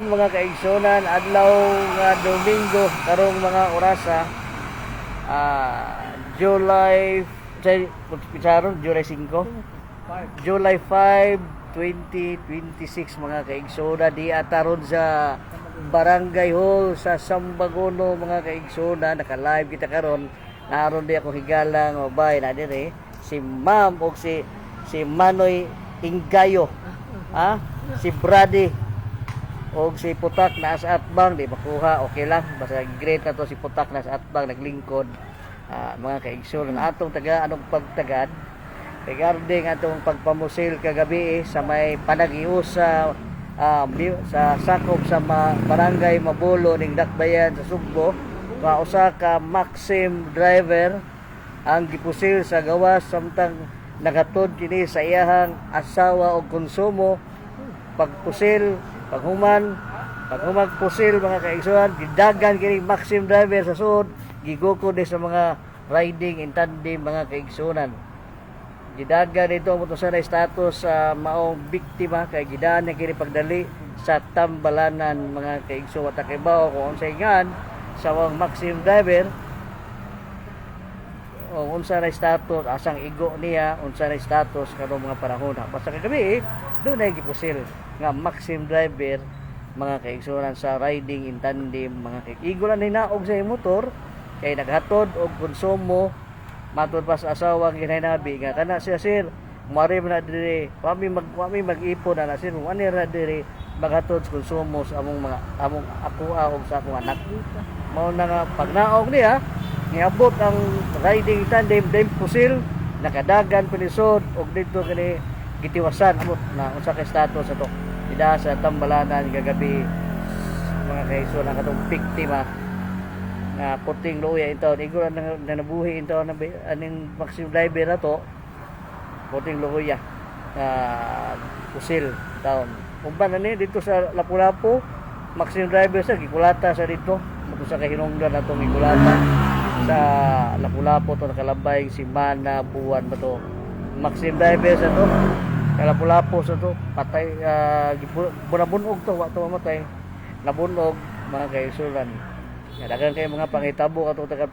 Mga kaigsonan, adlaw nga Domingo karong mga orasa, July pisaron July 5, July 5, 2026 mga kaigsonan, di ataron sa Barangay Hall sa Sambagono mga kaigsonan. Naka-live kita karon, naron di ako higalang mabay na dire si Ma'am o si Manoy Ingayo, si Brady o si Putak na sa atbang di makuha, okay lang basta great na to si Putak na sa atbang naglingkod. Mga kaigsoon atong taga anong pagtagad regarding atong pagpamusil kagabi sa may panagius sa sakop sa barangay Mabulo ning Dakbayan sa Sugbo. Usa ka Maxim driver ang gipusil sa gawas samtang nagatod kini sa iyahang asawa o konsumo. Pagpusil paghuman pusil mga kaigsoon, gidagan kini Maxim driver sa sud, giguko din sa mga riding in tandem mga kaigsunan. Gidagan ito mo sa status maong biktima kay gidaan kini pagdali sa Tambalanan mga kaigsuon. Takibaw kung unsay ngan sa Maxim driver o unsa na status, asang igo niya, unsa na status kanong mga panahon. Basta kagabi doon ay gipusil nga Maxim driver mga kaigsunan sa riding in tandem mga kaigulan hinaog sa motor kay naghatod og konsumo matud pa sa asawa ang ginahinabi nga kana siya sir mari na dire kami mag-ipon na sir mo ani ra dire maghatod sa konsumo sa among ako og sa akong anak. Mao na nga pagnaog niya niabot ang riding tandem din pusil nakadagan pinisod og dito kini gitiwasan amot na unsa kay status ato ida sa Tambalanan kagabi mga kaigsoon ang atong biktima na puting luya ito iguran na nabuhi ito aning Maxim driver na to puting luya na pusil taon umban na ni dito sa Lapu-Lapu Maxim driver sa gikulata sa dito mo sa kahinungdan natong gikulata sa Lapu-Lapu to nakalambay si Mana Buwan ba to Maxim driver sa to Lapu-Lapu sa to patay bunabunog to wa to mamatay nabunog mga kaigsunan. Dagan kay mga pangitabo ato taga